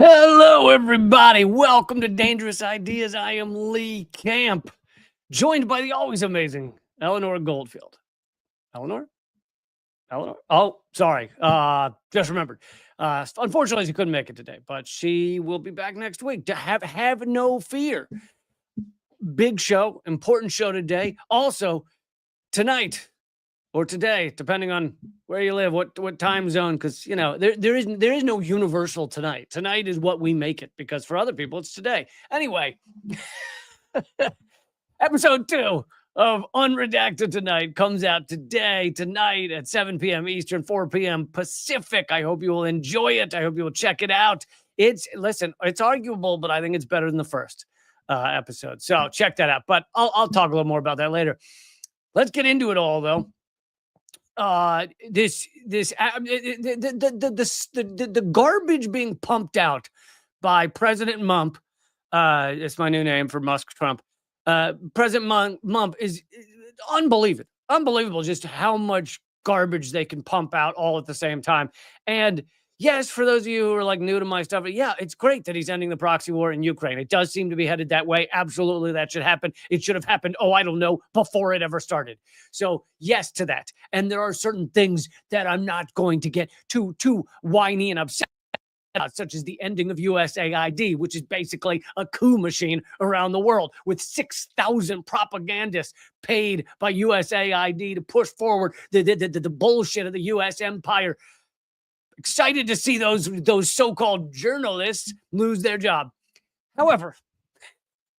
Hello, everybody. Welcome to Dangerous Ideas. I am Lee Camp, joined by the always amazing Eleanor Goldfield. Eleanor? Eleanor? Oh, sorry. Just remembered. Unfortunately, she couldn't make it today, but she will be back next week. To have no fear. Big show, important show today. Also, tonight or today, depending on where you live, what time zone, because there is no universal tonight. Tonight is what we make it, because for other people it's today. Anyway, episode 2 of Unredacted Tonight comes out tonight at 7 p.m. Eastern, 4 p.m. Pacific. I hope you will enjoy it. I hope you will check it out. It's arguable, but I think it's better than the first episode. So check that out. But I'll talk a little more about that later. Let's get into it all, though. The garbage being pumped out by President Mump, it's my new name for Musk Trump. President Mump is unbelievable just how much garbage they can pump out all at the same time. And yes, for those of you who are like new to my stuff, yeah, it's great that he's ending the proxy war in Ukraine. It does seem to be headed that way. Absolutely, that should happen. It should have happened, I don't know, before it ever started. So yes to that. And there are certain things that I'm not going to get too whiny and upset about, such as the ending of USAID, which is basically a coup machine around the world with 6,000 propagandists paid by USAID to push forward the bullshit of the U.S. empire. Excited to see those so-called journalists lose their job. However,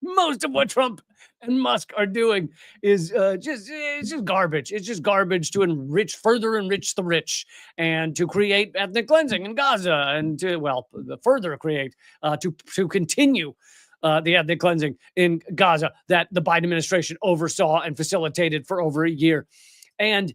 most of what Trump and Musk are doing is just garbage. It's just garbage to further enrich the rich and to create ethnic cleansing in Gaza and to continue the ethnic cleansing in Gaza that the Biden administration oversaw and facilitated for over a year. And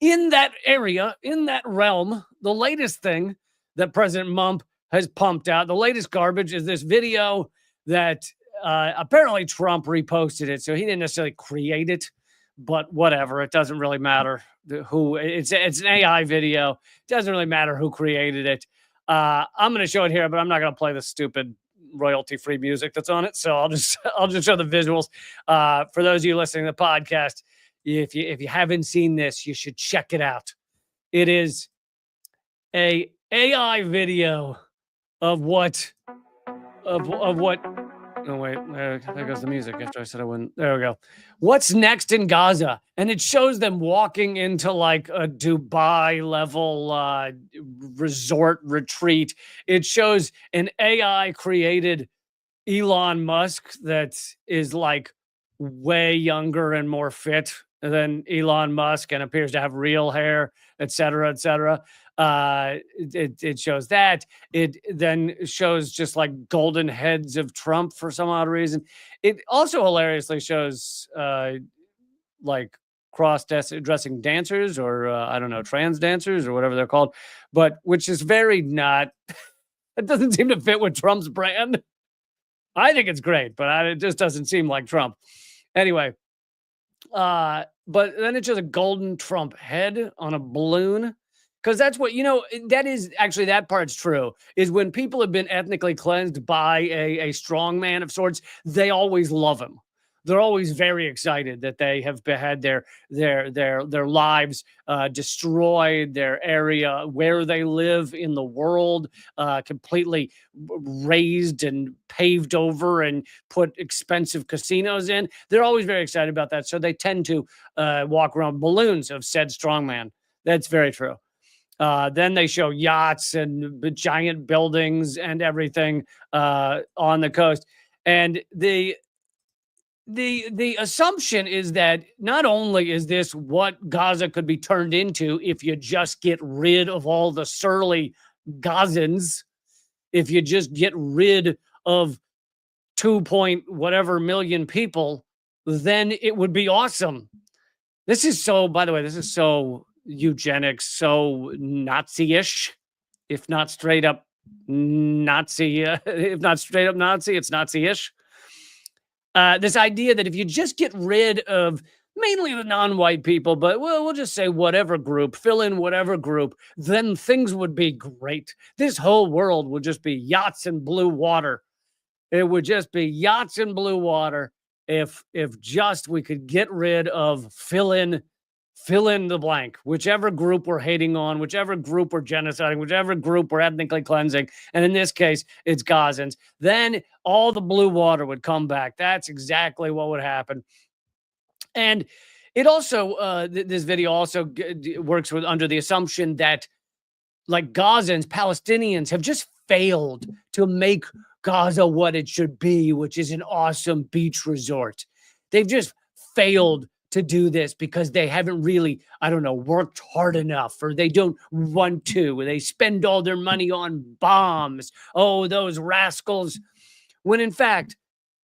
in that area, in that realm, the latest thing that President Mump has pumped out, the latest garbage, is this video that apparently Trump reposted it. So he didn't necessarily create it, but whatever. It doesn't really matter who. It's an AI video. It doesn't really matter who created it. I'm going to show it here, but I'm not going to play the stupid royalty-free music that's on it. So I'll just show the visuals. For those of you listening to the podcast, if you haven't seen this, you should check it out. It is a AI video of what. Oh wait, there goes the music. After I said I wouldn't. There we go. What's next in Gaza? And it shows them walking into like a Dubai level resort retreat. It shows an AI created Elon Musk that is like way younger and more fit than Elon Musk and appears to have real hair, et cetera, et cetera. It shows that. It then shows just like golden heads of Trump for some odd reason. It also hilariously shows like cross-dressing dancers or I don't know, trans dancers or whatever they're called, but which is very not, it doesn't seem to fit with Trump's brand. I think it's great, but it just doesn't seem like Trump. Anyway, but then it shows a golden Trump head on a balloon. Because that's what, that is actually, that part's true, is when people have been ethnically cleansed by a strong man of sorts, they always love him. They're always very excited that they have had their lives destroyed, their area where they live in the world completely razed and paved over and put expensive casinos in. They're always very excited about that. So they tend to walk around balloons of said strongman. That's very true. Then they show yachts and giant buildings and everything on the coast. And the assumption is that not only is this what Gaza could be turned into if you just get rid of all the surly Gazans, if you just get rid of 2 million people, then it would be awesome. This is so eugenics, so Nazi-ish, if not straight up Nazi, if not straight up Nazi, it's Nazi-ish. This idea that if you just get rid of mainly the non-white people, but we'll just say whatever group, fill in whatever group, then things would be great. This whole world would just be yachts and blue water. It would just be yachts and blue water if just we could get rid of fill in the blank, whichever group we're hating on, whichever group we're genociding, whichever group we're ethnically cleansing. And in this case, it's Gazans. Then all the blue water would come back. That's exactly what would happen. And it also, this video also works with under the assumption that like Gazans, Palestinians have just failed to make Gaza what it should be, which is an awesome beach resort. They've just failed to do this because they haven't really, I don't know, worked hard enough, or they don't want to. They spend all their money on bombs. Oh, those rascals. When in fact,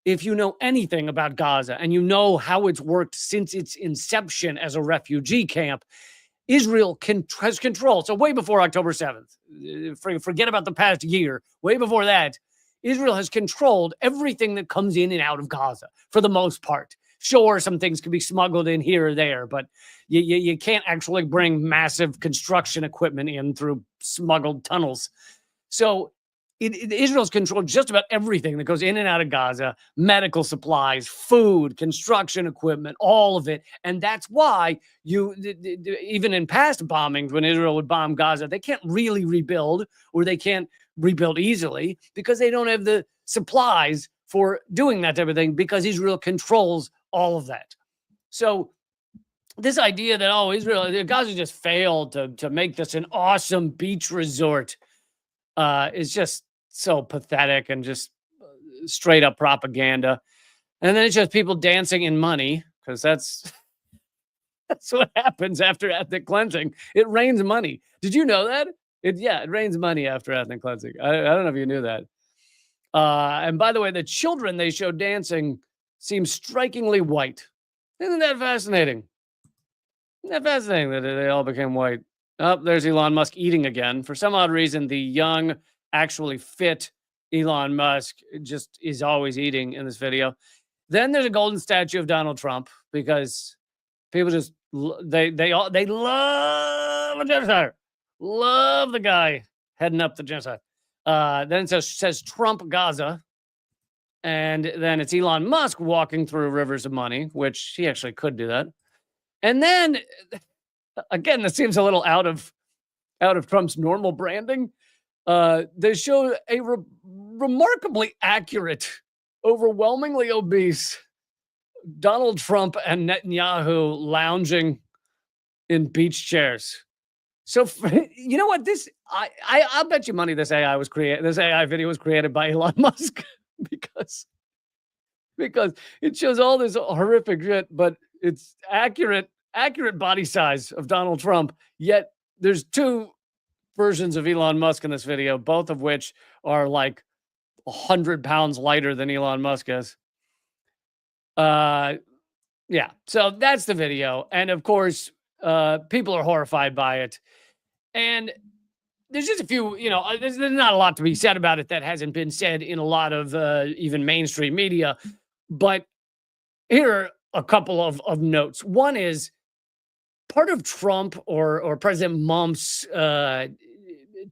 if you know anything about Gaza and you know how it's worked since its inception as a refugee camp, Israel has control. So way before October 7th, forget about the past year, way before that, Israel has controlled everything that comes in and out of Gaza for the most part. Sure, some things can be smuggled in here or there, but you can't actually bring massive construction equipment in through smuggled tunnels. So Israel's controlled just about everything that goes in and out of Gaza, medical supplies, food, construction equipment, all of it. And that's why even in past bombings, when Israel would bomb Gaza, they can't really rebuild, or they can't rebuild easily because they don't have the supplies for doing that type of thing, because Israel controls all of that. So this idea that, oh, Gaza just failed to make this an awesome beach resort is just so pathetic and just straight up propaganda. And then it's just people dancing in money, because that's what happens after ethnic cleansing. It rains money. Did you know that? It rains money after ethnic cleansing. I don't know if you knew that. And by the way, the children they show dancing seem strikingly white. Isn't that fascinating? Isn't that fascinating that they all became white? Oh, there's Elon Musk eating again. For some odd reason, the young, actually fit Elon Musk just is always eating in this video. Then there's a golden statue of Donald Trump, because people just they love a genocide. Love the guy heading up the genocide. Then it says Trump Gaza. And then it's Elon Musk walking through rivers of money, which he actually could do that. And then, again, this seems a little out of Trump's normal branding. They show a remarkably accurate, overwhelmingly obese Donald Trump and Netanyahu lounging in beach chairs. So you know what? I'll bet you money this AI video was created by Elon Musk. because it shows all this horrific shit, but it's accurate body size of Donald Trump. Yet there's two versions of Elon Musk in this video, both of which are like 100 pounds lighter than Elon Musk is. Yeah. So that's the video. And of course, people are horrified by it. And there's just a few, there's not a lot to be said about it that hasn't been said in a lot of even mainstream media. But here are a couple of notes. One is part of Trump or President Mump's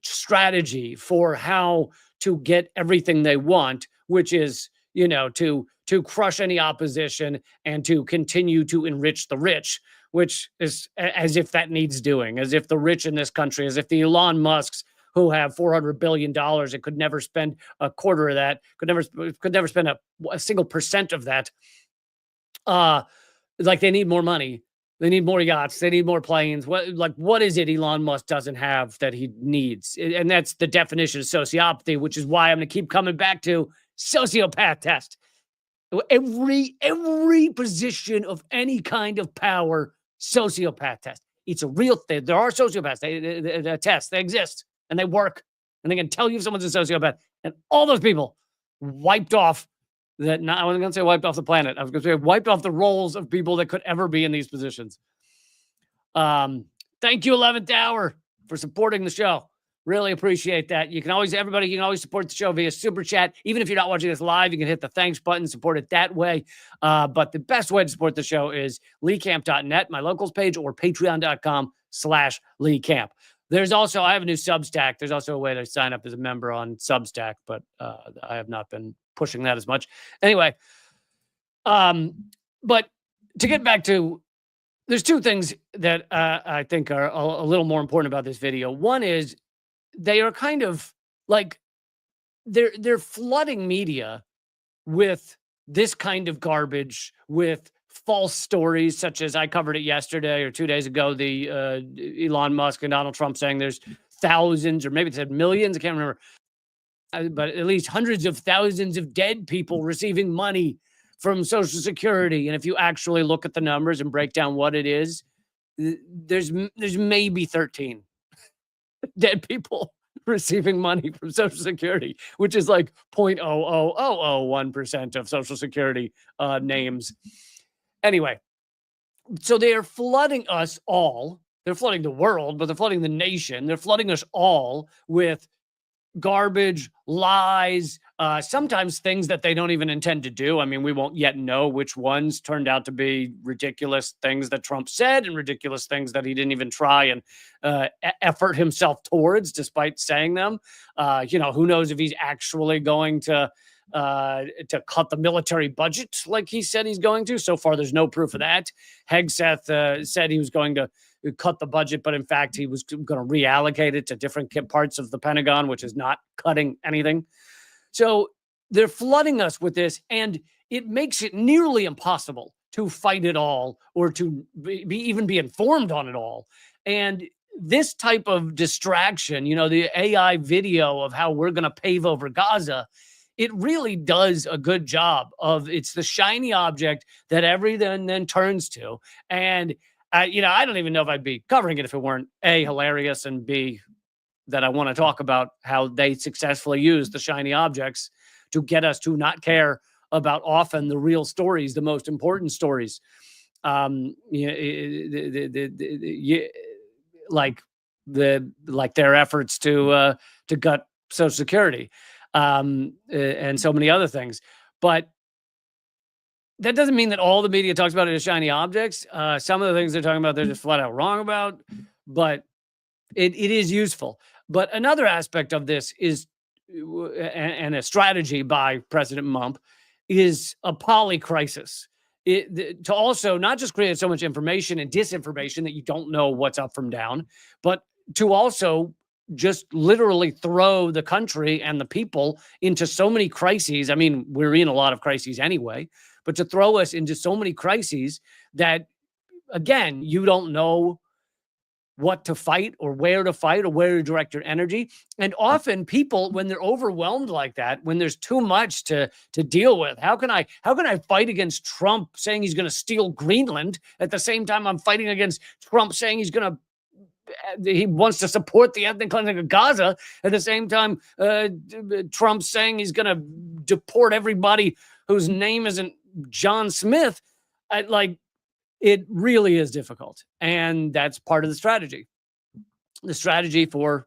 strategy for how to get everything they want, which is, to crush any opposition and to continue to enrich the rich, which is as if that needs doing, as if the rich in this country, as if the Elon Musks who have $400 billion and could never spend a quarter of that, could never spend a single % of that. Like they need more money. They need more yachts. They need more planes. What is it Elon Musk doesn't have that he needs? And that's the definition of sociopathy, which is why I'm going to keep coming back to sociopath test. Every position of any kind of power, sociopath test. It's a real thing. There are sociopaths. They tests. They exist and they work, and they can tell you if someone's a sociopath. And all those people wiped off that. I wasn't going to say wiped off the planet. I was going to say wiped off the roles of people that could ever be in these positions. Thank you, 11th Hour, for supporting the show. Really appreciate that. Everybody, you can always support the show via Super Chat. Even if you're not watching this live, you can hit the thanks button, support it that way. But the best way to support the show is leecamp.net, my locals page, or patreon.com/leecamp. There's also, I have a new Substack. There's also a way to sign up as a member on Substack, but I have not been pushing that as much. Anyway, but to get back to, there's two things that I think are a little more important about this video. One is they are kind of like, they're flooding media with this kind of garbage, with false stories, such as I covered it yesterday or 2 days ago, the Elon Musk and Donald Trump saying there's thousands, or maybe it said millions, I can't remember, but at least hundreds of thousands of dead people receiving money from Social Security. And if you actually look at the numbers and break down what it is, there's maybe 13 dead people receiving money from Social Security, which is like 0.00001% of Social Security names. Anyway, so they are flooding us all. They're flooding the world, but they're flooding the nation. They're flooding us all with garbage, lies, sometimes things that they don't even intend to do. I mean, we won't yet know which ones turned out to be ridiculous things that Trump said and ridiculous things that he didn't even try and effort himself towards, despite saying them. Who knows if he's actually going to cut the military budget like he said he's going to. So far, there's no proof of that. Hegseth said he was going to cut the budget, but in fact, he was going to reallocate it to different parts of the Pentagon, which is not cutting anything. So they're flooding us with this, and it makes it nearly impossible to fight it all or to even be informed on it all. And this type of distraction, the AI video of how we're going to pave over Gaza, it really does a good job of, it's the shiny object that everyone then turns to. And I don't even know if I'd be covering it if it weren't A, hilarious, and B, that I want to talk about how they successfully use the shiny objects to get us to not care about often the real stories, the most important stories. Like their efforts to gut Social Security, and so many other things. But that doesn't mean that all the media talks about it as shiny objects. Some of the things they're talking about, they're just flat out wrong about, but it is useful. But another aspect of this is, and a strategy by President Mump, is a polycrisis. To also not just create so much information and disinformation that you don't know what's up from down, but to also just literally throw the country and the people into so many crises. I mean, we're in a lot of crises anyway, but to throw us into so many crises that, again, you don't know what to fight or where to direct your energy. And often people, when they're overwhelmed like that, when there's too much to deal with, how can I fight against Trump saying he's going to steal Greenland at the same time I'm fighting against Trump saying he wants to support the ethnic cleansing of Gaza, at the same time Trump saying he's going to deport everybody whose name isn't John Smith? It really is difficult. And that's part of the strategy. The strategy for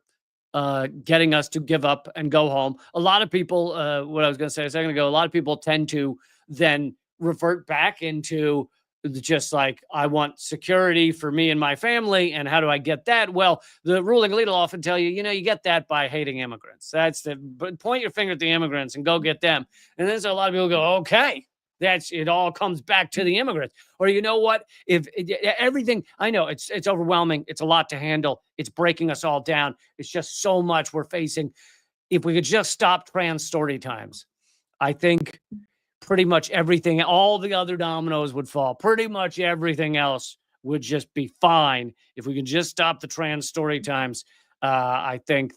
getting us to give up and go home. A lot of people, what I was going to say a second ago, a lot of people tend to then revert back into just like, I want security for me and my family. And how do I get that? Well, the ruling elite will often tell you, you get that by hating immigrants. But point your finger at the immigrants and go get them. And then so a lot of people go, okay, it all comes back to the immigrants. Or you know what? If everything, I know it's overwhelming. It's a lot to handle. It's breaking us all down. It's just so much we're facing. If we could just stop trans story times, I think pretty much everything, all the other dominoes would fall. Pretty much everything else would just be fine. If we could just stop the trans story times, I think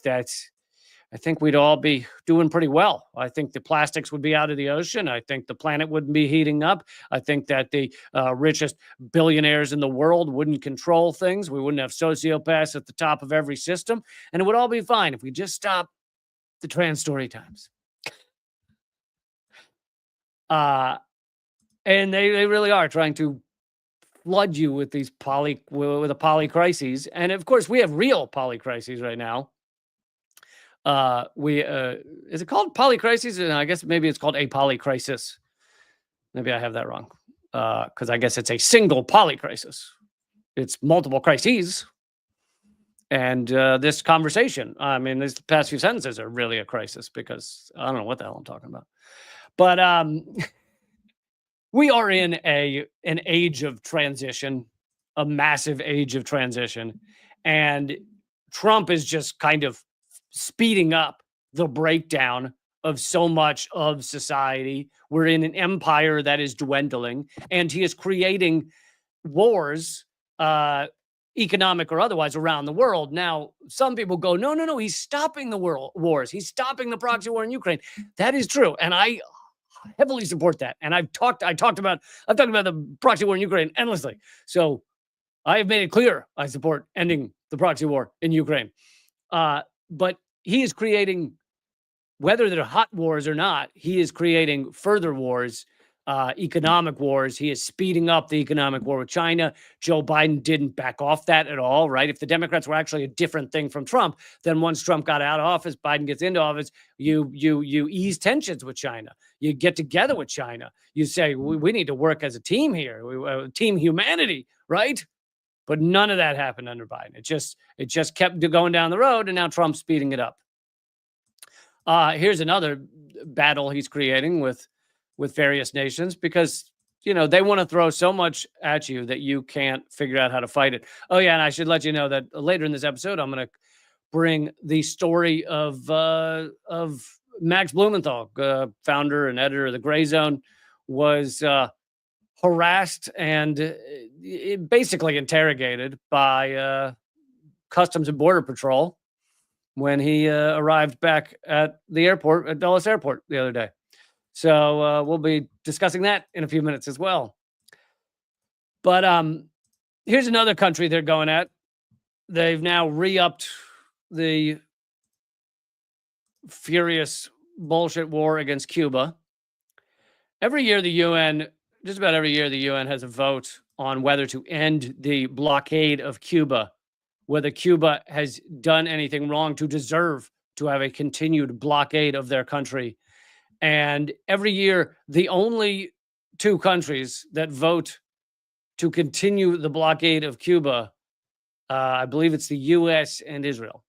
we'd all be doing pretty well. I think the plastics would be out of the ocean. I think the planet wouldn't be heating up. I think that the richest billionaires in the world wouldn't control things. We wouldn't have sociopaths at the top of every system. And it would all be fine if we just stop the trans story times. And they really are trying to flood you with these with a polycrises. And of course, we have real polycrises right now. Is it called polycrisis? And I guess maybe it's called a polycrisis. Maybe I have that wrong. Because I guess it's a single polycrisis. It's multiple crises. And this conversation, I mean, these past few sentences are really a crisis because I don't know what the hell I'm talking about. But we are in an age of transition, a massive age of transition. And Trump is just kind of speeding up the breakdown of so much of society. We're in an empire that is dwindling, and he is creating wars, economic or otherwise, around the world. Now, some people go, no, he's stopping the world wars. He's stopping the proxy war in Ukraine. That is true, and I heavily support that. And I've talked about the proxy war in Ukraine endlessly. So I have made it clear I support ending the proxy war in Ukraine. But he is creating, whether they're hot wars or not, he is creating further wars, economic wars. He is speeding up the economic war with China. Joe Biden didn't back off that at all, right? If the Democrats were actually a different thing from Trump, then once Trump got out of office, Biden gets into office, you ease tensions with China. You get together with China. You say, we need to work as a team here, team humanity, right? But none of that happened under Biden. It just kept going down the road, and now Trump's speeding it up. Here's another battle he's creating with various nations because, they want to throw so much at you that you can't figure out how to fight it. Oh, yeah, and I should let you know that later in this episode, I'm going to bring the story of Max Blumenthal, founder and editor of The Gray Zone, was harassed and basically interrogated by Customs and Border Patrol when he arrived back at the airport, at Dulles Airport the other day. So we'll be discussing that in a few minutes as well. But here's another country they're going at. They've now re-upped the furious bullshit war against Cuba. Every year, just about every year, the UN has a vote on whether to end the blockade of Cuba, whether Cuba has done anything wrong to deserve to have a continued blockade of their country. And every year, the only two countries that vote to continue the blockade of Cuba, I believe it's the U.S. and Israel,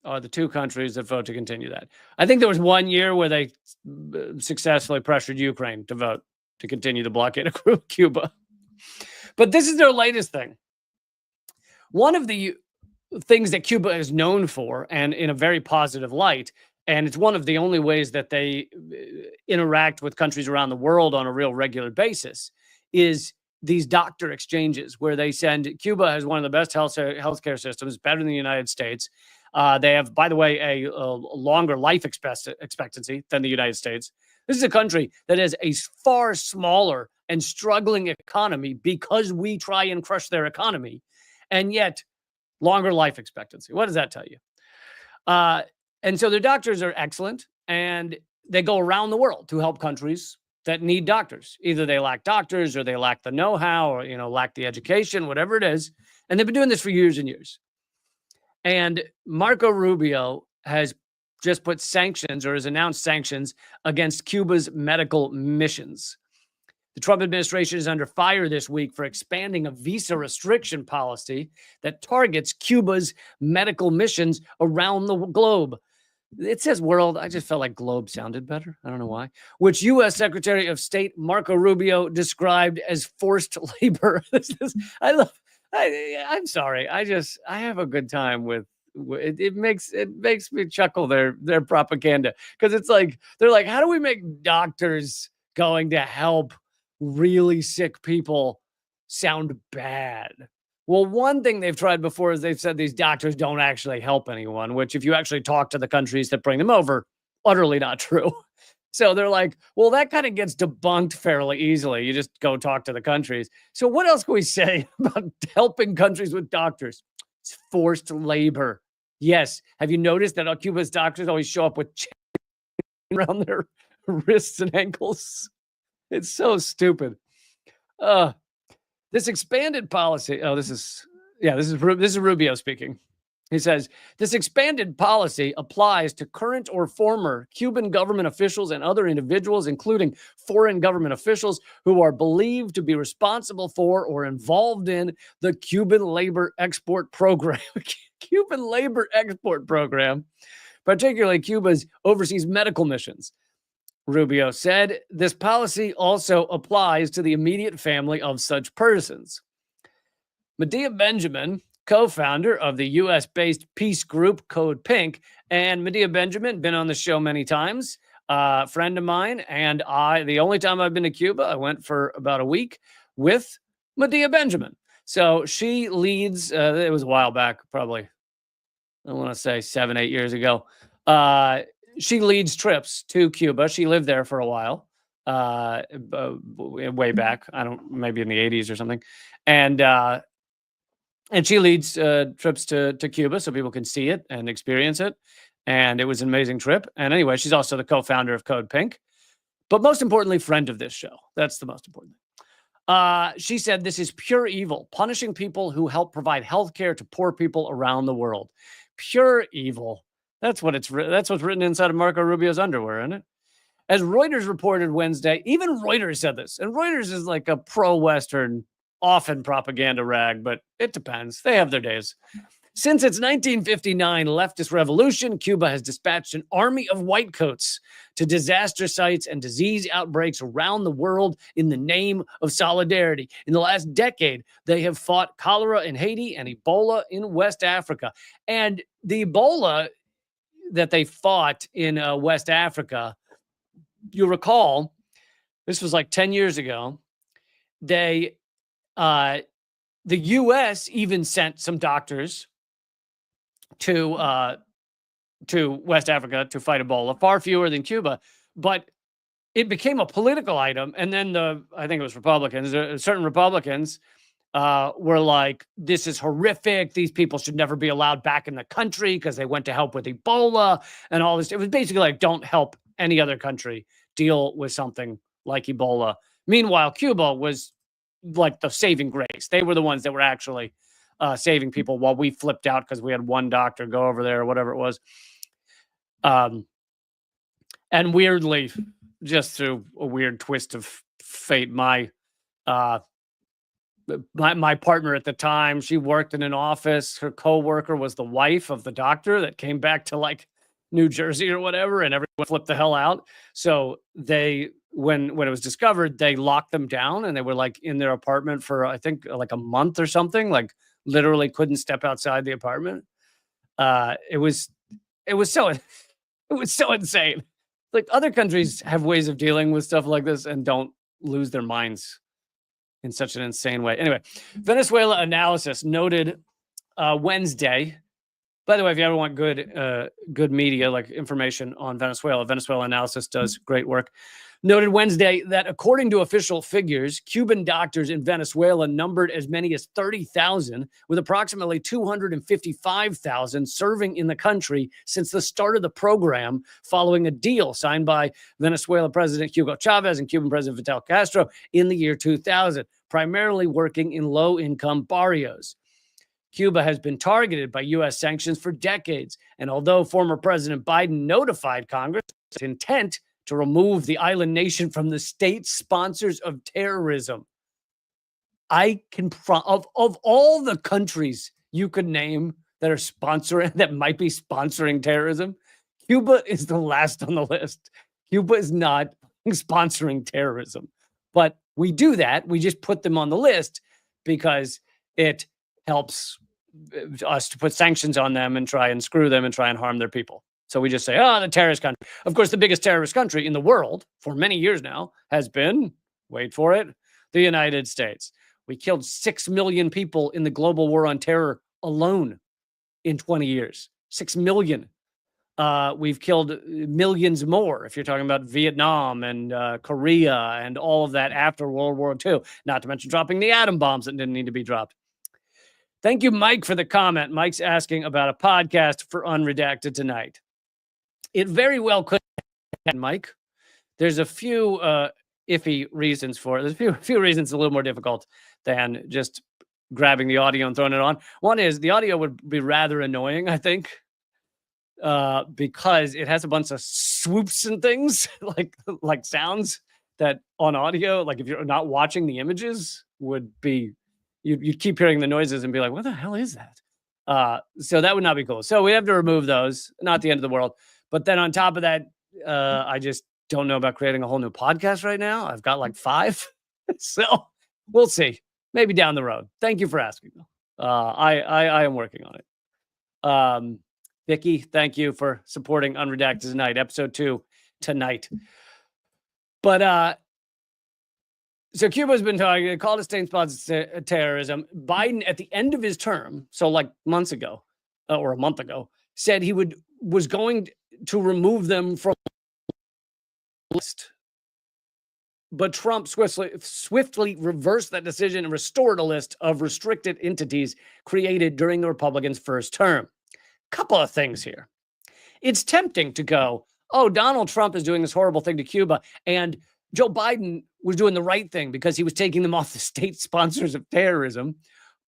are the two countries that vote to continue that. I think there was one year where they successfully pressured Ukraine to vote to continue the blockade of Cuba. But this is their latest thing. One of the things that Cuba is known for, and in a very positive light, and it's one of the only ways that they interact with countries around the world on a real regular basis, is these doctor exchanges where they send. Cuba has one of the best healthcare systems, better than the United States. They have, by the way, a longer life expectancy than the United States. This is a country that has a far smaller and struggling economy because we try and crush their economy, and yet longer life expectancy. What does that tell you? And so their doctors are excellent, and they go around the world to help countries that need doctors. Either they lack doctors, or they lack the know-how, or lack the education, whatever it is. And they've been doing this for years and years. And Marco Rubio has just put sanctions, or has announced sanctions, against Cuba's medical missions. The Trump administration is under fire this week for expanding a visa restriction policy that targets Cuba's medical missions around the globe. It says world. I just felt like globe sounded better. I don't know why. Which U.S. Secretary of State Marco Rubio described as forced labor. I'm sorry. I have a good time with it. It makes me chuckle their propaganda, because it's like they're like, how do we make doctors going to help really sick people sound bad? Well, one thing they've tried before is they've said these doctors don't actually help anyone, which if you actually talk to the countries that bring them over, utterly not true. So they're like, well, that kind of gets debunked fairly easily. You just go talk to the countries. So what else can we say about helping countries with doctors? It's forced labor. Yes. Have you noticed that Cuba's doctors always show up with chains around their wrists and ankles? It's so stupid. This expanded policy. Oh, this is Rubio speaking. He says, this expanded policy applies to current or former Cuban government officials and other individuals, including foreign government officials who are believed to be responsible for or involved in the Cuban labor export program. Cuban labor export program, particularly Cuba's overseas medical missions. Rubio said this policy also applies to the immediate family of such persons. Medea Benjamin, co-founder of the U.S.-based peace group Code Pink, and Medea Benjamin, been on the show many times, friend of mine, and the only time I've been to Cuba, I went for about a week with Medea Benjamin. So she leads, it was a while back, probably, I want to say 7-8 years ago. She leads trips to Cuba. She lived there for a while, way back. Maybe in the 80s or something. And she leads trips to Cuba so people can see it and experience it. And it was an amazing trip. And anyway, she's also the co-founder of Code Pink. But most importantly, friend of this show. That's the most important thing. She said, this is pure evil, punishing people who help provide health care to poor people around the world. Pure evil. That's what's written inside of Marco Rubio's underwear, isn't it? As Reuters reported Wednesday, even Reuters said this. And Reuters is like a pro-Western, often propaganda rag, but it depends. They have their days. Since its 1959 leftist revolution, Cuba has dispatched an army of whitecoats to disaster sites and disease outbreaks around the world in the name of solidarity. In the last decade, they have fought cholera in Haiti and Ebola in West Africa. And the Ebola that they fought in West Africa, you recall, this was like 10 years ago, the U.S. even sent some doctors to West Africa to fight Ebola, far fewer than Cuba, but it became a political item. And then I think it was Republicans, certain Republicans were like, this is horrific. These people should never be allowed back in the country because they went to help with Ebola and all this. It was basically like, don't help any other country deal with something like Ebola. Meanwhile, Cuba was like the saving grace. They were the ones that were actually saving people while we flipped out because we had one doctor go over there or whatever it was. And weirdly, just through a weird twist of fate, my partner at the time, she worked in an office. Her coworker was the wife of the doctor that came back to like New Jersey or whatever, and everyone flipped the hell out. So they, when it was discovered, they locked them down and they were like in their apartment for, I think, like a month or something, like literally couldn't step outside the apartment. It was so insane. Like other countries have ways of dealing with stuff like this and don't lose their minds in such an insane way. Anyway, Venezuela analysis noted Wednesday. By the way, if you ever want good media, like information on Venezuela, Venezuela analysis does great work. Noted Wednesday that according to official figures, Cuban doctors in Venezuela numbered as many as 30,000, with approximately 255,000 serving in the country since the start of the program, following a deal signed by Venezuela President Hugo Chavez and Cuban President Fidel Castro in the year 2000, primarily working in low-income barrios. Cuba has been targeted by U.S. sanctions for decades, and although former President Biden notified Congress of his intent to remove the island nation from the state sponsors of terrorism, of all the countries you could name that are sponsoring, that might be sponsoring terrorism, Cuba is the last on the list. Cuba is not sponsoring terrorism, but we do that. We just put them on the list because it helps us to put sanctions on them and try and screw them and try and harm their people. So we just say, the terrorist country. Of course, the biggest terrorist country in the world for many years now has been, wait for it, the United States. We killed 6 million people in the global war on terror alone in 20 years. 6 million. We've killed millions more if you're talking about Vietnam and Korea and all of that after World War II, not to mention dropping the atom bombs that didn't need to be dropped. Thank you, Mike, for the comment. Mike's asking about a podcast for Unredacted tonight. It very well could happen, Mike. There's a few iffy reasons for it. There's a few reasons a little more difficult than just grabbing the audio and throwing it on. One is the audio would be rather annoying, I think, because it has a bunch of swoops and things like sounds that on audio, like if you're not watching the images, would be you'd keep hearing the noises and be like, what the hell is that? So that would not be cool. So we have to remove those. Not the end of the world. But then on top of that, I just don't know about creating a whole new podcast right now. I've got like 5. So we'll see. Maybe down the road. Thank you for asking, though. I am working on it. Vicky, thank you for supporting Unredacted Tonight, episode 2 tonight. But so Cuba's been talking, called it state-sponsored terrorism. Biden, at the end of his term, so like months ago, or a month ago, said he was going to remove them from the list. But Trump swiftly reversed that decision and restored a list of restricted entities created during the Republicans' first term. Couple of things here. It's tempting to go, oh, Donald Trump is doing this horrible thing to Cuba, and Joe Biden was doing the right thing because he was taking them off the state sponsors of terrorism.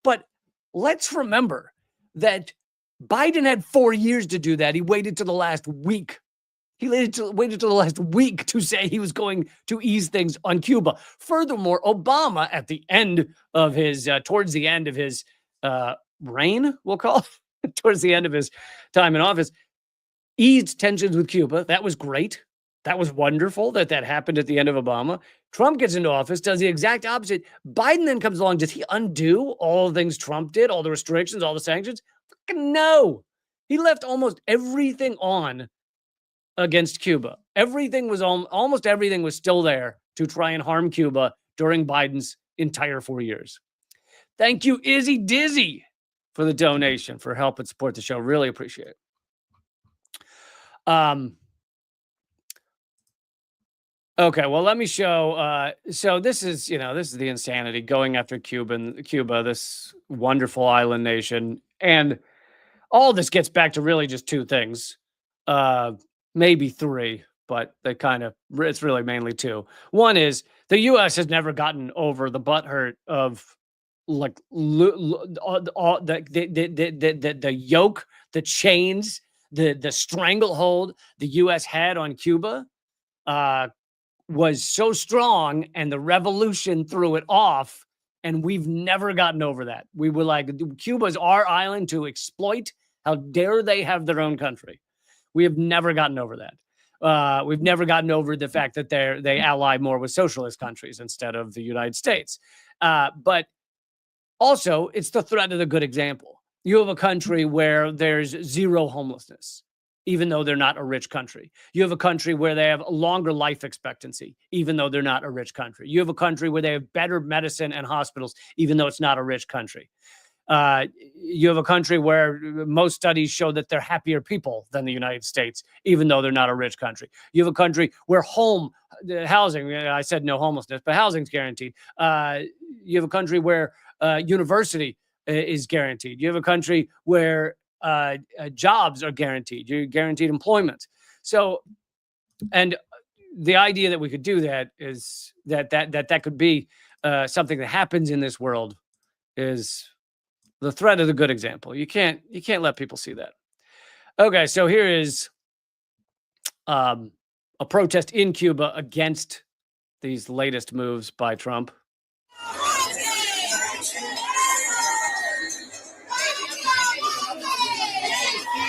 But let's remember that Biden had 4 years to do that. He waited till the last week. He waited till the last week to say he was going to ease things on Cuba. Furthermore, Obama, at the end of his, towards the end of his reign, we'll call it, towards the end of his time in office, eased tensions with Cuba. That was great. That was wonderful that happened at the end of Obama. Trump gets into office, does the exact opposite. Biden then comes along. Does he undo all the things Trump did, all the restrictions, all the sanctions? Fucking no. He left almost everything on against Cuba. Almost everything was still there to try and harm Cuba during Biden's entire 4 years. Thank you, Izzy Dizzy, for the donation, for help and support the show. Really appreciate it. Okay, well, let me show. So this is the insanity going after Cuba, this wonderful island nation. And all this gets back to really just 2 things. Maybe 3, but it's really mainly 2. One is the U.S. has never gotten over the butthurt of like the yoke, the chains, the stranglehold the U.S. had on Cuba was so strong, and the revolution threw it off, and we've never gotten over that. We were like, Cuba's our island to exploit. How dare they have their own country? We have never gotten over that. We've never gotten over the fact that they ally more with socialist countries instead of the United States. But also, it's the threat of the good example. You have a country where there's zero homelessness, even though they're not a rich country. You have a country where they have a longer life expectancy, even though they're not a rich country. You have a country where they have better medicine and hospitals, even though it's not a rich country. You have a country where most studies show that they're happier people than the United States, even though they're not a rich country. You have a country where housing, I said no homelessness, but housing's guaranteed. You have a country where university is guaranteed. You have a country where jobs are guaranteed. You're guaranteed employment. So, and the idea that we could do that is that could be something that happens in this world is the threat of the good example. You can't let people see that. Okay, so here is a protest in Cuba against these latest moves by Trump.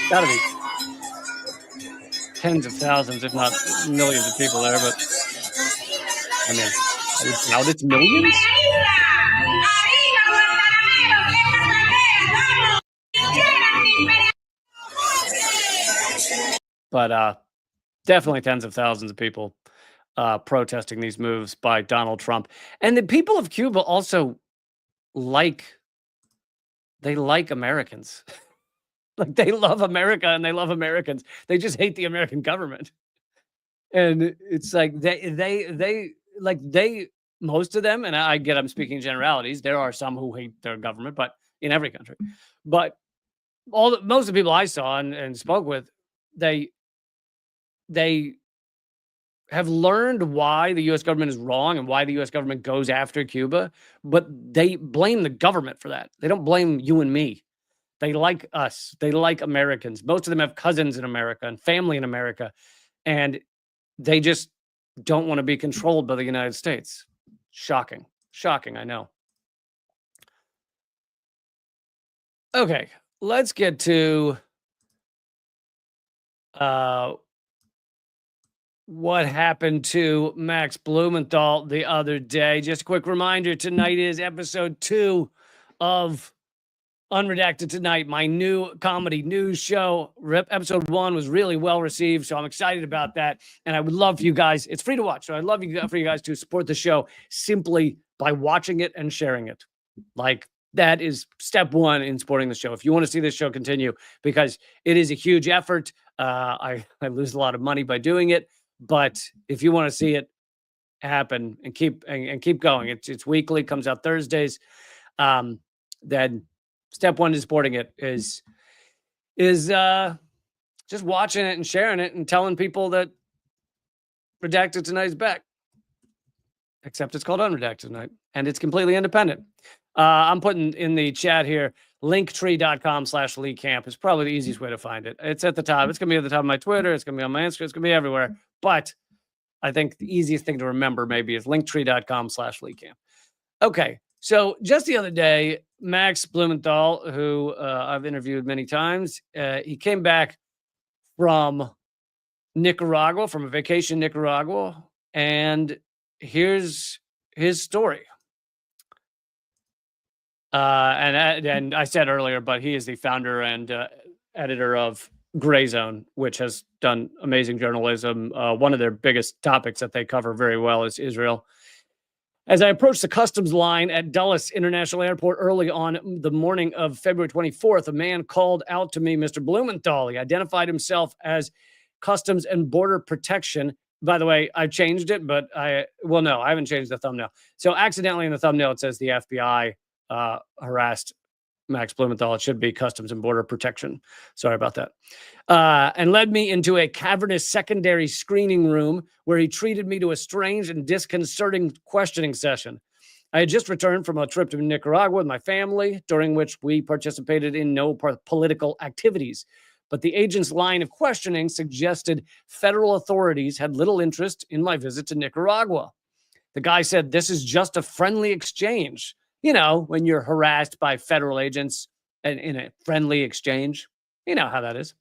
Gotta be tens of thousands, if not millions of people there, but I mean, now it's millions? But definitely tens of thousands of people protesting these moves by Donald Trump. And the people of Cuba also like Americans. Like, they love America and they love Americans. They just hate the American government. And it's like they most of them, and I'm speaking in generalities. There are some who hate their government, but in every country. But most of the people I saw and spoke with, they have learned why the US government is wrong and why the US government goes after Cuba, but they blame the government for that. They don't blame you and me. They like us. They like Americans. Most of them have cousins in America and family in America, and they just don't want to be controlled by the United States. Shocking. Shocking, I know. Okay, let's get to what happened to Max Blumenthal the other day. Just a quick reminder, tonight is episode 2 of Unredacted Tonight, my new comedy news show. Episode 1 was really well received, so I'm excited about that. And I would love for you guys, it's free to watch, so I'd love for you guys to support the show simply by watching it and sharing it. Like, that is step 1 in supporting the show. If you want to see this show continue, because it is a huge effort, I lose a lot of money by doing it. But if you want to see it happen and keep going, it's weekly, comes out Thursdays. Then step 1 to supporting it is just watching it and sharing it and telling people that Redacted Tonight is back. Except it's called Unredacted Tonight, and it's completely independent. I'm putting in the chat here, linktree.com/Lee Camp is probably the easiest way to find it. It's at the top. It's going to be at the top of my Twitter. It's going to be on my Instagram. It's going to be everywhere. But I think the easiest thing to remember maybe is linktree.com/Lee Camp. Okay. So just the other day, Max Blumenthal, who I've interviewed many times, he came back from Nicaragua, from a vacation in Nicaragua, and here's his story. And I said earlier, but he is the founder and editor of Gray Zone, which has done amazing journalism. One of their biggest topics that they cover very well is Israel. As I approached the customs line at Dulles International Airport early on the morning of February 24th, a man called out to me, Mr. Blumenthal. He identified himself as Customs and Border Protection. By the way, I changed it, but I haven't changed the thumbnail. So accidentally in the thumbnail, it says the FBI harassed Max Blumenthal. It should be Customs and Border Protection. Sorry about that. And led me into a cavernous secondary screening room where he treated me to a strange and disconcerting questioning session. I had just returned from a trip to Nicaragua with my family, during which we participated in no political activities. But the agent's line of questioning suggested federal authorities had little interest in my visit to Nicaragua. The guy said, "This is just a friendly exchange." You know, when you're harassed by federal agents and in a friendly exchange, you know how that is.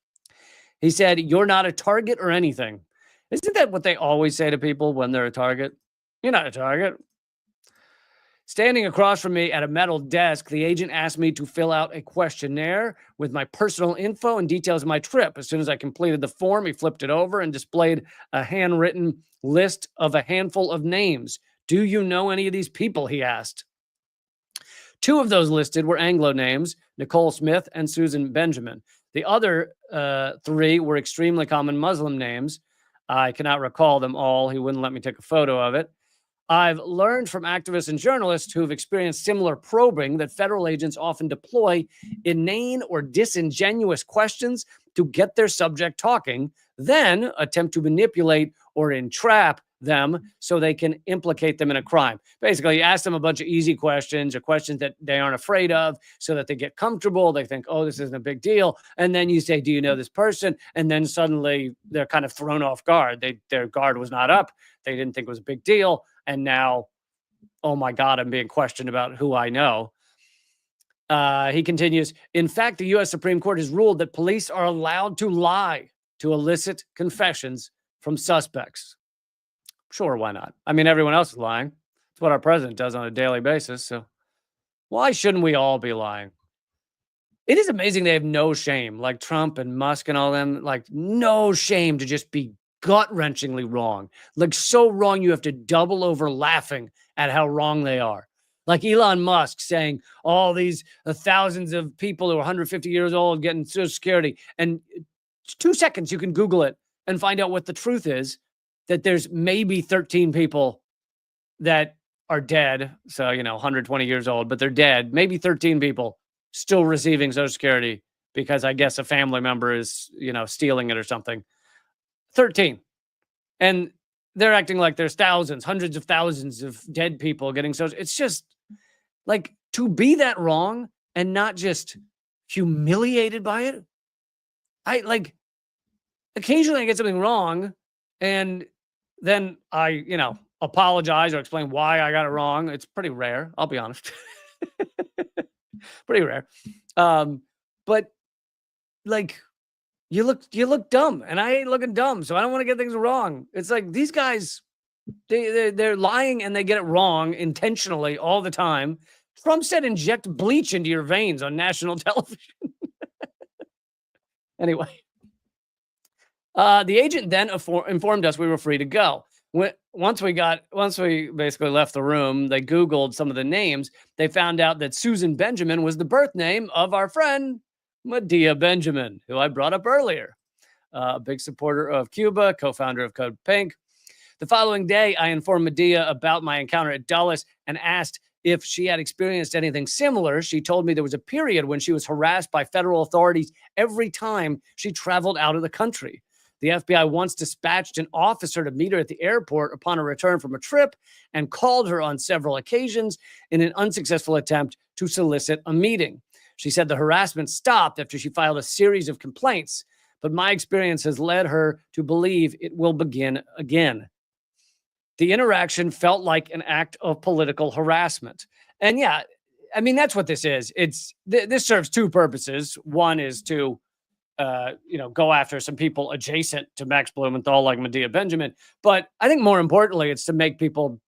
He said, "You're not a target or anything." Isn't that what they always say to people when they're a target? You're not a target. Standing across from me at a metal desk, the agent asked me to fill out a questionnaire with my personal info and details of my trip. As soon as I completed the form, he flipped it over and displayed a handwritten list of a handful of names. "Do you know any of these people?" he asked. 2 of those listed were Anglo names, Nicole Smith and Susan Benjamin. The other 3 were extremely common Muslim names. I cannot recall them all. He wouldn't let me take a photo of it. I've learned from activists and journalists who've experienced similar probing that federal agents often deploy inane or disingenuous questions to get their subject talking, then attempt to manipulate or entrap them so they can implicate them in a crime. Basically, you ask them a bunch of easy questions or questions that they aren't afraid of so that they get comfortable. They think, oh, this isn't a big deal. And then you say, do you know this person? And then suddenly they're kind of thrown off guard. Their guard was not up. They didn't think it was a big deal. And now, oh my God, I'm being questioned about who I know. He continues, in fact, the U.S. Supreme Court has ruled that police are allowed to lie to elicit confessions from suspects. Sure, why not? I mean, everyone else is lying. It's what our president does on a daily basis. So why shouldn't we all be lying? It is amazing they have no shame, like Trump and Musk and all them, like no shame to just be gut-wrenchingly wrong. Like so wrong you have to double over laughing at how wrong they are. Like Elon Musk saying all these thousands of people who are 150 years old getting Social Security. And 2 seconds, you can Google it and find out what the truth is. That there's maybe 13 people that are dead. So, 120 years old, but they're dead. Maybe 13 people still receiving Social Security because I guess a family member is, stealing it or something. 13. And they're acting like there's thousands, hundreds of thousands of dead people getting so. It's just like to be that wrong and not just humiliated by it. I like occasionally I get something wrong and then I, apologize or explain why I got it wrong. It's pretty rare, I'll be honest. Pretty rare. But like you look dumb and I ain't looking dumb, so I don't want to get things wrong. It's like these guys they're lying and they get it wrong intentionally all the time. Trump said inject bleach into your veins on national television. Anyway, the agent then informed us we were free to go. Once we basically left the room, they Googled some of the names. They found out that Susan Benjamin was the birth name of our friend Medea Benjamin, who I brought up earlier. A big supporter of Cuba, co-founder of Code Pink. The following day, I informed Medea about my encounter at Dulles and asked if she had experienced anything similar. She told me there was a period when she was harassed by federal authorities every time she traveled out of the country. The FBI once dispatched an officer to meet her at the airport upon a return from a trip and called her on several occasions in an unsuccessful attempt to solicit a meeting. She said the harassment stopped after she filed a series of complaints, but my experience has led her to believe it will begin again. The interaction felt like an act of political harassment. And yeah, I mean, that's what this is. This serves two purposes. One is to go after some people adjacent to Max Blumenthal, like Medea Benjamin. But I think more importantly, it's to make people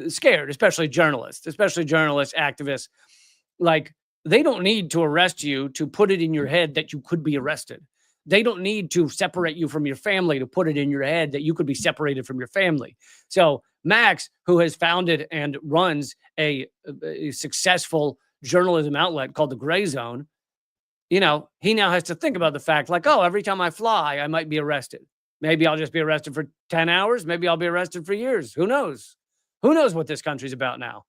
scared, especially journalists, activists. Like, they don't need to arrest you to put it in your head that you could be arrested. They don't need to separate you from your family to put it in your head that you could be separated from your family. So Max, who has founded and runs a successful journalism outlet called The Gray Zone, he now has to think about the fact like, oh, every time I fly, I might be arrested. Maybe I'll just be arrested for 10 hours. Maybe I'll be arrested for years. Who knows? Who knows what this country's about now?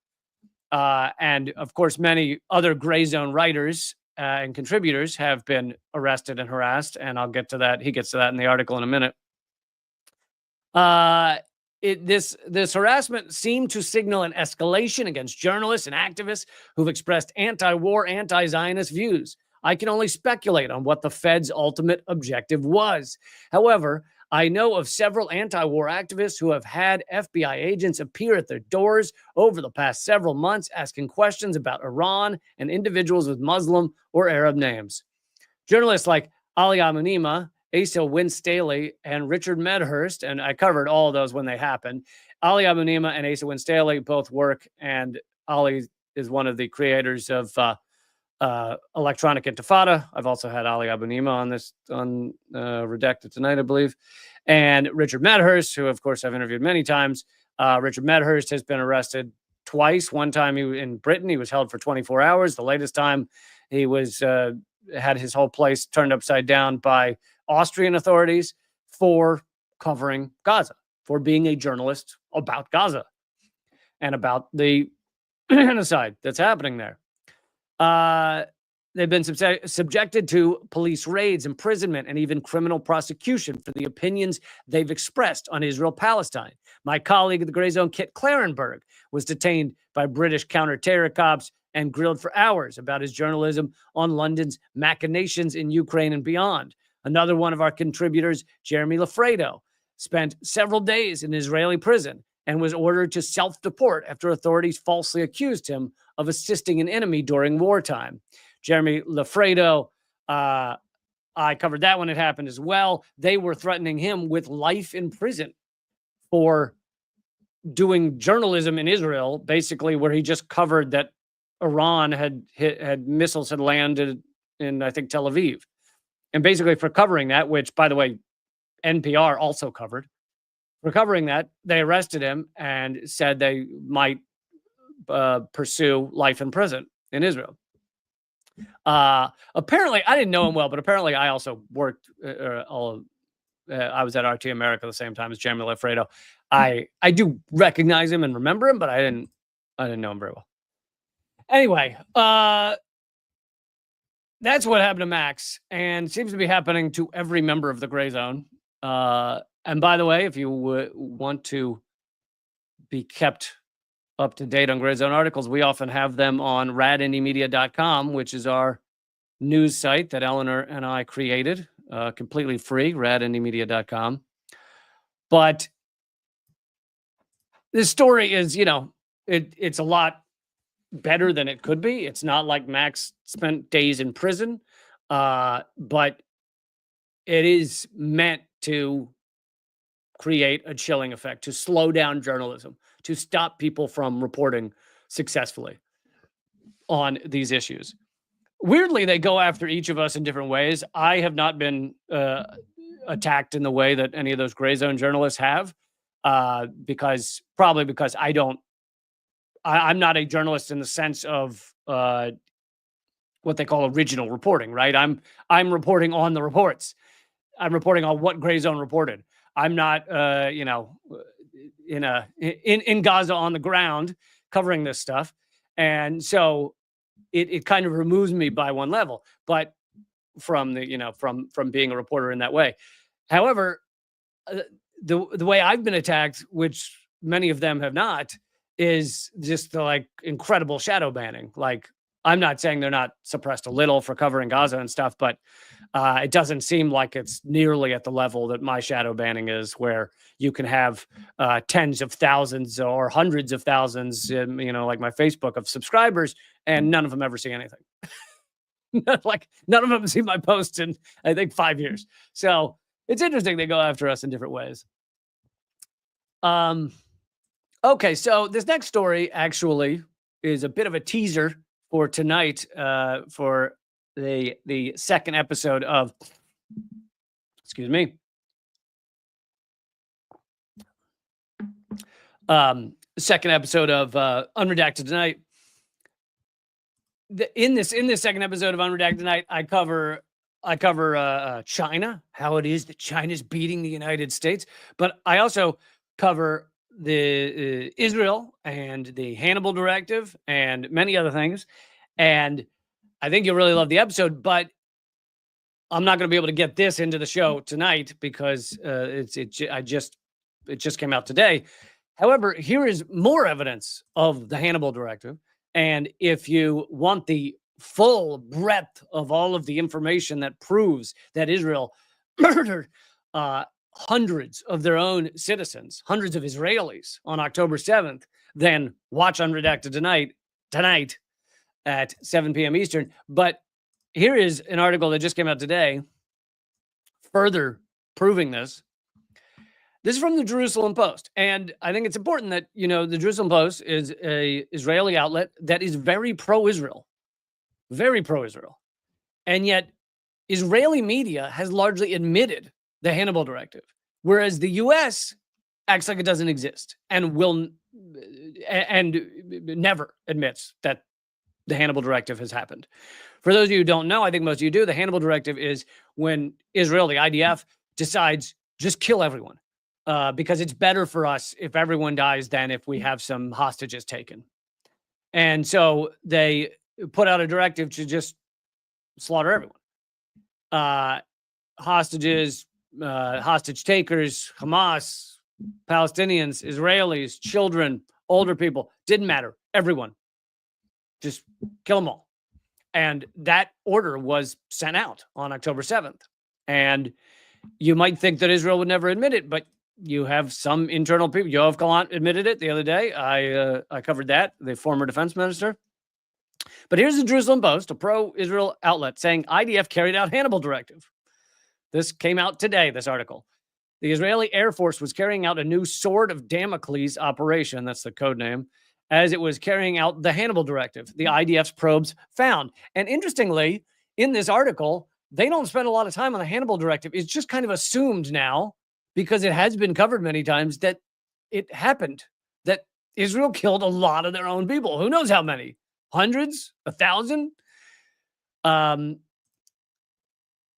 And of course, many other Gray Zone writers and contributors have been arrested and harassed. And I'll get to that. He gets to that in the article in a minute. This harassment seemed to signal an escalation against journalists and activists who've expressed anti-war, anti-Zionist views. I can only speculate on what the Fed's ultimate objective was. However, I know of several anti-war activists who have had FBI agents appear at their doors over the past several months asking questions about Iran and individuals with Muslim or Arab names. Journalists like Ali Amunima, Asa Winnstaley, and Richard Medhurst, and I covered all of those when they happened. Ali Amunima and Asa Winnstaley both work, and Ali is one of the creators of Electronic Intifada. I've also had Ali Amunima on Redacted Tonight, I believe. And Richard Medhurst, who, of course, I've interviewed many times. Richard Medhurst has been arrested twice. One time in Britain, he was held for 24 hours. The latest time he was had his whole place turned upside down by Austrian authorities for covering Gaza, for being a journalist about Gaza and about the genocide that's happening there. They've been subjected to police raids, imprisonment, and even criminal prosecution for the opinions they've expressed on Israel-Palestine. My colleague at the Gray Zone, Kit Clarenberg, was detained by British counter-terror cops and grilled for hours about his journalism on London's machinations in Ukraine and beyond. Another one of our contributors, Jeremy Lafredo, spent several days in an Israeli prison and was ordered to self-deport after authorities falsely accused him of assisting an enemy during wartime. Jeremy Lafredo, I covered that when it happened as well. They were threatening him with life in prison for doing journalism in Israel, basically where he just covered that Iran had missiles had landed in, I think, Tel Aviv. And basically for covering that, which, by the way, NPR also covered, for covering that, they arrested him and said they might pursue life in prison in Israel. Apparently, I didn't know him well, but apparently I also worked I was at RT America at the same time as Jeremy Lafredo. I do recognize him and remember him, but I didn't know him very well. Anyway, that's what happened to Max, and seems to be happening to every member of the Gray Zone. And by the way, if you want to be kept up to date on Gray Zone articles, we often have them on radindymedia.com, which is our news site that Eleanor and I created, completely free, radindymedia.com. But this story is, it's a lot better than it could be. It's not like Max spent days in prison, but it is meant to create a chilling effect, to slow down journalism, to stop people from reporting successfully on these issues. Weirdly, they go after each of us in different ways. I have not been attacked in the way that any of those Gray Zone journalists have, because I'm not a journalist in the sense of what they call original reporting, right? I'm reporting on the reports. I'm reporting on what Gray Zone reported. I'm not, in Gaza on the ground covering this stuff, and so it kind of removes me by one level, but from from being a reporter in that way. However, the way I've been attacked, which many of them have not, is just the incredible shadow banning. Like, I'm not saying they're not suppressed a little for covering Gaza and stuff, but it doesn't seem like it's nearly at the level that my shadow banning is, where you can have tens of thousands or hundreds of thousands, like my Facebook, of subscribers, and none of them ever see anything. Like, none of them see my posts in, I think, 5 years. So it's interesting they go after us in different ways. Okay, so this next story actually is a bit of a teaser for tonight, for the second episode of, second episode of Unredacted Tonight. In this second episode of Unredacted Tonight, I cover China, how it is that China's beating the United States, but I also cover the Israel and the Hannibal Directive and many other things. And I think you'll really love the episode, but I'm not going to be able to get this into the show tonight because it just came out today. However, here is more evidence of the Hannibal Directive. And if you want the full breadth of all of the information that proves that Israel murdered hundreds of their own citizens, hundreds of Israelis on October 7th, then watch Unredacted tonight at 7 p.m. Eastern. But here is an article that just came out today, further proving this. This is from the Jerusalem Post. And I think it's important that, the Jerusalem Post is an Israeli outlet that is very pro-Israel. Very pro-Israel. And yet, Israeli media has largely admitted the Hannibal Directive, whereas the U.S. acts like it doesn't exist and never admits that the Hannibal Directive has happened. For those of you who don't know, I think most of you do, the Hannibal Directive is when Israel, the IDF, decides just kill everyone. Because it's better for us if everyone dies than if we have some hostages taken. And so they put out a directive to just slaughter everyone. Hostages, hostage takers, Hamas, Palestinians, Israelis, children, older people, didn't matter. Everyone. Just kill them all. And that order was sent out on October 7th. And you might think that Israel would never admit it, but you have some internal people. Yoav Gallant admitted it the other day. I covered that, the former defense minister. But here's the Jerusalem Post, a pro-Israel outlet, saying IDF carried out Hannibal Directive. This came out today, this article. The Israeli Air Force was carrying out a new Sword of Damocles operation, that's the code name, as it was carrying out the Hannibal Directive, the IDF's probes found. And interestingly, in this article, they don't spend a lot of time on the Hannibal Directive. It's just kind of assumed now, because it has been covered many times, that it happened, that Israel killed a lot of their own people. Who knows how many? Hundreds? 1,000?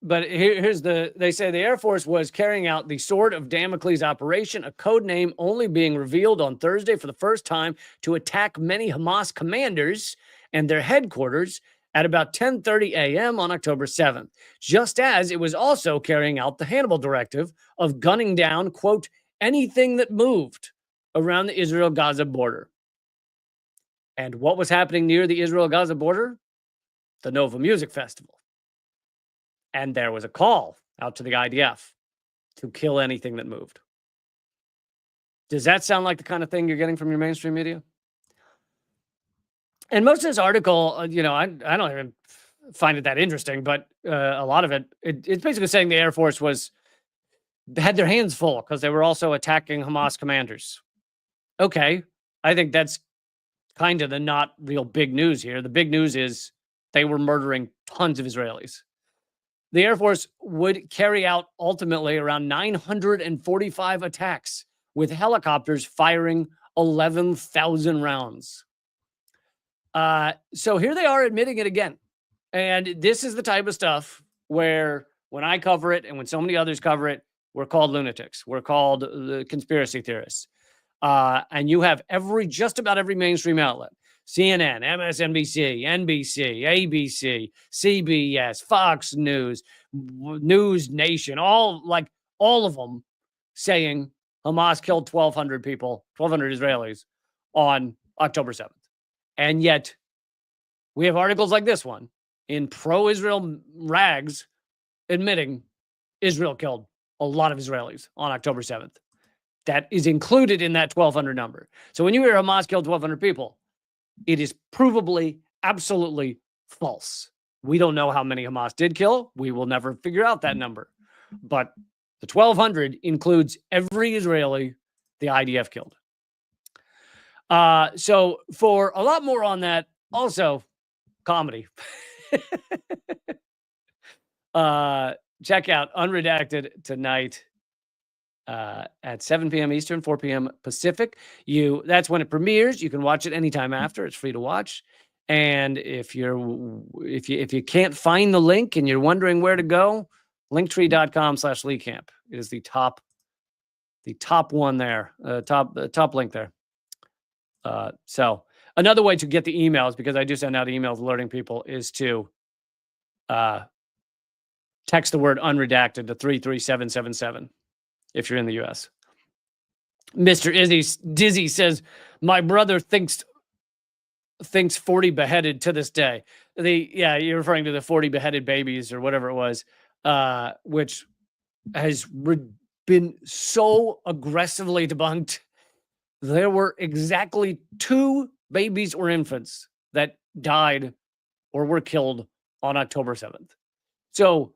But they say the Air Force was carrying out the Sword of Damocles operation, a code name only being revealed on Thursday for the first time, to attack many Hamas commanders and their headquarters at about 10:30 a.m. on October 7th, just as it was also carrying out the Hannibal directive of gunning down, quote, anything that moved around the Israel-Gaza border. And what was happening near the Israel-Gaza border? The Nova Music Festival. And there was a call out to the IDF to kill anything that moved. Does that sound like the kind of thing you're getting from your mainstream media? And most of this article, I don't even find it that interesting, but a lot of it's basically saying the Air Force had their hands full because they were also attacking Hamas commanders. Okay, I think that's kind of the not real big news here. The big news is they were murdering tons of Israelis. The Air Force would carry out ultimately around 945 attacks with helicopters firing 11,000 rounds. So here they are admitting it again. And this is the type of stuff where when I cover it and when so many others cover it, we're called lunatics. We're called the conspiracy theorists. And you have just about every mainstream outlet, CNN, MSNBC, NBC, ABC, CBS, Fox News, News Nation, all of them saying Hamas killed 1,200 people, 1,200 Israelis on October 7th. And yet we have articles like this one in pro-Israel rags admitting Israel killed a lot of Israelis on October 7th. That is included in that 1,200 number. So when you hear Hamas killed 1,200 people, it is provably, absolutely false. We don't know how many Hamas did kill. We will never figure out that number. But the 1,200 includes every Israeli the IDF killed. So for a lot more on that, also comedy. Check out Unredacted tonight at 7 p.m. Eastern, 4 p.m. Pacific. That's when it premieres. You can watch it anytime after. It's free to watch. And if you can't find the link and you're wondering where to go, linktree.com/LeeCamp is the top one there, top link there. So another way to get the emails, because I do send out emails alerting people, is to text the word unredacted to 33777 if you're in the U.S. Mr. Dizzy says, my brother thinks 40 beheaded to this day. You're referring to the 40 beheaded babies or whatever it was, which has been so aggressively debunked. There were exactly 2 babies or infants that died or were killed on October 7th. So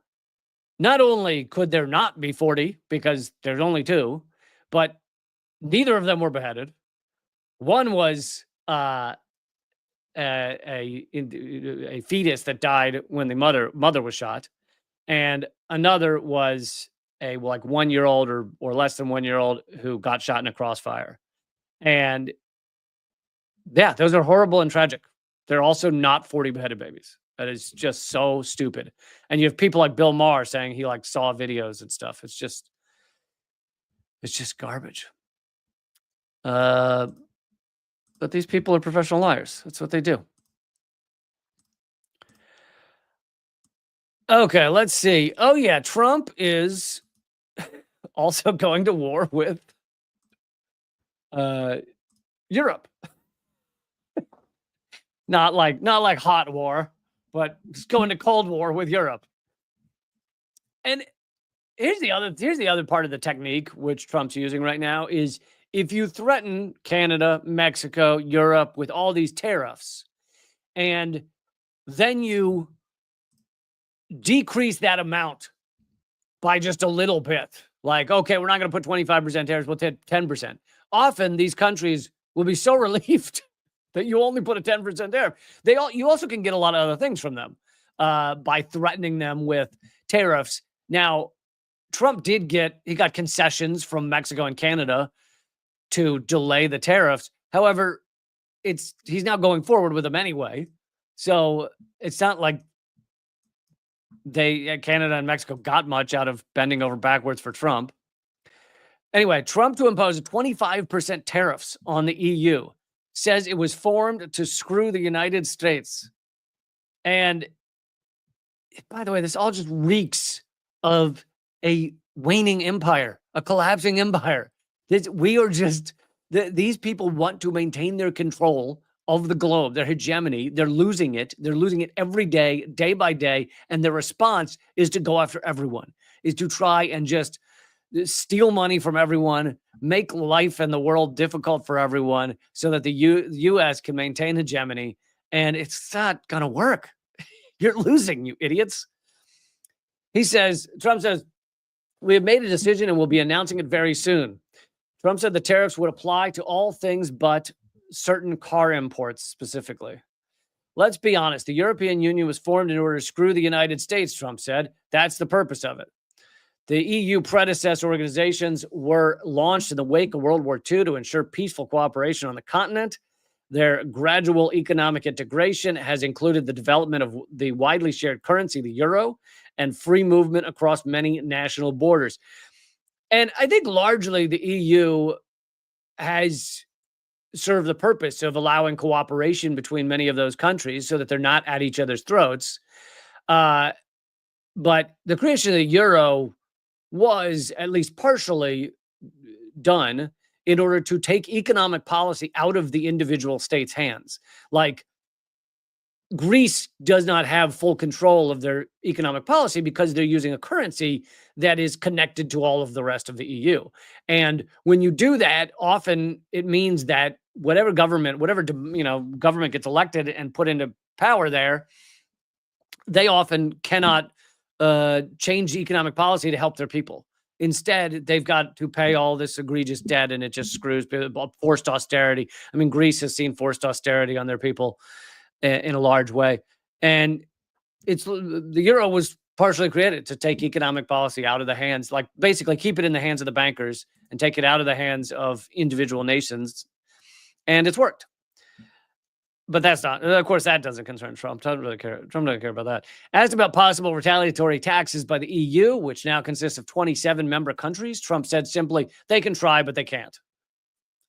not only could there not be 40 because there's only 2, but neither of them were beheaded. One was a fetus that died when the mother was shot, and another was a 1-year-old or less than 1-year-old who got shot in a crossfire. And yeah, those are horrible and tragic. They're also not 40 beheaded babies. That is just so stupid. And you have people like Bill Maher saying he saw videos and stuff. It's just garbage. But these people are professional liars. That's what they do. Okay, let's see. Oh yeah, Trump is also going to war with Europe. Not like hot war, but just going to Cold War with Europe. And here's the other part of the technique which Trump's using right now is if you threaten Canada, Mexico, Europe with all these tariffs, and then you decrease that amount by just a little bit, like, okay, we're not going to put 25% tariffs, we'll take 10%. Often these countries will be so relieved that you only put a 10% tariff. You also can get a lot of other things from them by threatening them with tariffs. Now, Trump got concessions from Mexico and Canada to delay the tariffs. However, he's now going forward with them anyway. So it's not like Canada and Mexico got much out of bending over backwards for Trump. Anyway, Trump to impose 25% tariffs on the EU says it was formed to screw the United States And by the way, this all just reeks of a waning empire, a collapsing empire. We are just, these people want to maintain their control of the globe, their hegemony. They're losing it. They're losing it every day by day. And their response is to go after everyone, is to try and just steal money from everyone, make life and the world difficult for everyone so that the U.S. can maintain hegemony. And it's not going to work. You're losing, you idiots. Trump says, we have made a decision and we'll be announcing it very soon. Trump said the tariffs would apply to all things but certain car imports specifically. Let's be honest. The European Union was formed in order to screw the United States, Trump said. That's the purpose of it. The EU predecessor organizations were launched in the wake of World War II to ensure peaceful cooperation on the continent. Their gradual economic integration has included the development of the widely shared currency, the euro, and free movement across many national borders. And I think largely the EU has served the purpose of allowing cooperation between many of those countries so that they're not at each other's throats. But the creation of the euro was at least partially done in order to take economic policy out of the individual states' hands. Like, Greece does not have full control of their economic policy because they're using a currency that is connected to all of the rest of the EU. And when you do that, often it means that whatever government gets elected and put into power there, they often cannot change economic policy to help their people. Instead, they've got to pay all this egregious debt, and it just screws people. Forced austerity. I mean, Greece has seen forced austerity on their people in a large way. And the euro was partially created to take economic policy out of the hands, like basically keep it in the hands of the bankers and take it out of the hands of individual nations. And it's worked. But that's not, of course, that doesn't concern Trump. Trump doesn't care about that. Asked about possible retaliatory taxes by the EU, which now consists of 27 member countries, Trump said simply, they can try, but they can't.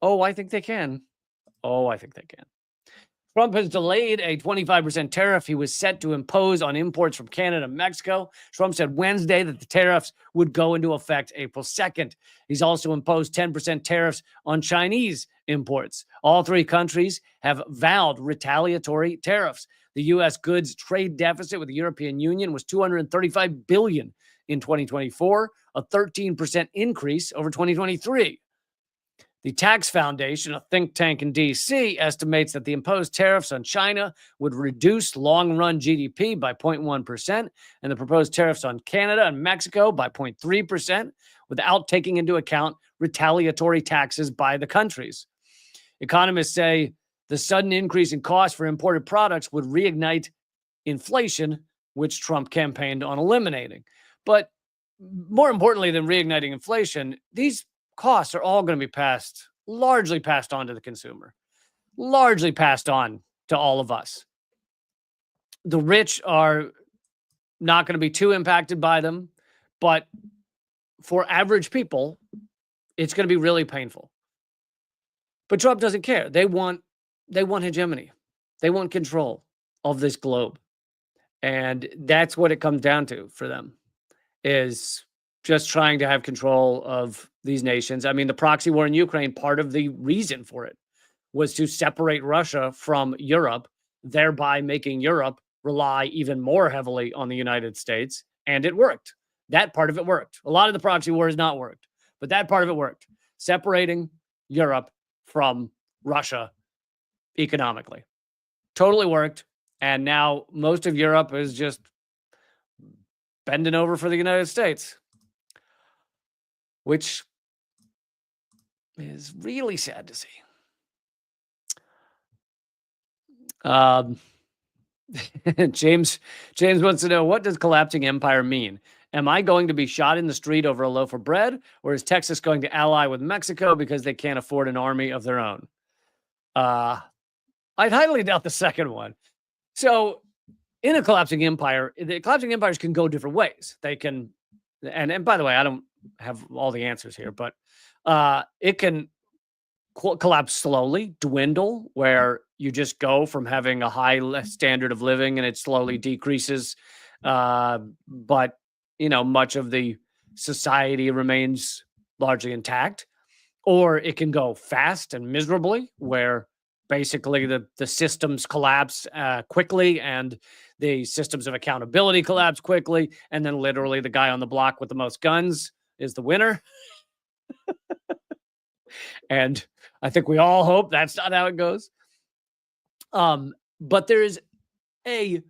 Oh, I think they can. Trump has delayed a 25% tariff he was set to impose on imports from Canada and Mexico. Trump said Wednesday that the tariffs would go into effect April 2nd. He's also imposed 10% tariffs on Chinese imports. All three countries have vowed retaliatory tariffs. The U.S. goods trade deficit with the European Union was $235 billion in 2024, a 13% increase over 2023. The Tax Foundation, a think tank in D.C., estimates that the imposed tariffs on China would reduce long-run GDP by 0.1%, and the proposed tariffs on Canada and Mexico by 0.3%, without taking into account retaliatory taxes by the countries. Economists say the sudden increase in costs for imported products would reignite inflation, which Trump campaigned on eliminating. But more importantly than reigniting inflation, these costs are all going to be largely passed on to the consumer, largely passed on to all of us. The rich are not going to be too impacted by them, but for average people, it's going to be really painful. But Trump doesn't care. They want hegemony. They want control of this globe. And that's what it comes down to for them, is just trying to have control of these nations. I mean, the proxy war in Ukraine, part of the reason for it was to separate Russia from Europe, thereby making Europe rely even more heavily on the United States. And it worked. That part of it worked. A lot of the proxy war has not worked, but that part of it worked. Separating Europe from Russia economically. Totally worked. And now most of Europe is just bending over for the United States, which is really sad to see. James wants to know, what does collapsing empire mean? Am I going to be shot in the street over a loaf of bread, or is Texas going to ally with Mexico because they can't afford an army of their own? I'd highly doubt the second one. So in a collapsing empire, the collapsing empires can go different ways. They can, and by the way, I don't have all the answers here, but it can collapse slowly, dwindle, where you just go from having a high standard of living and it slowly decreases. But, much of the society remains largely intact. Or it can go fast and miserably, where basically the systems collapse quickly and the systems of accountability collapse quickly. And then literally the guy on the block with the most guns is the winner. And I think we all hope that's not how it goes. But there is a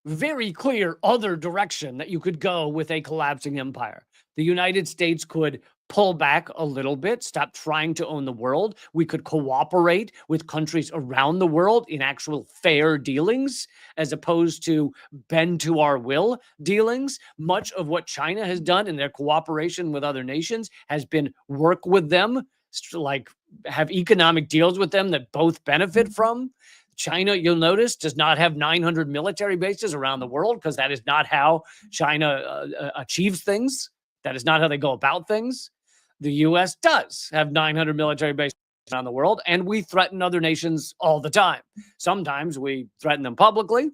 very clear other direction that you could go with a collapsing empire. The United States could pull back a little bit, stop trying to own the world. We could cooperate with countries around the world in actual fair dealings, as opposed to bend to our will dealings. Much of what China has done in their cooperation with other nations has been work with them, like have economic deals with them that both benefit from. China, you'll notice, does not have 900 military bases around the world, because that is not how China achieves things. That is not how they go about things. The U.S. does have 900 military bases around the world, and we threaten other nations all the time. Sometimes we threaten them publicly.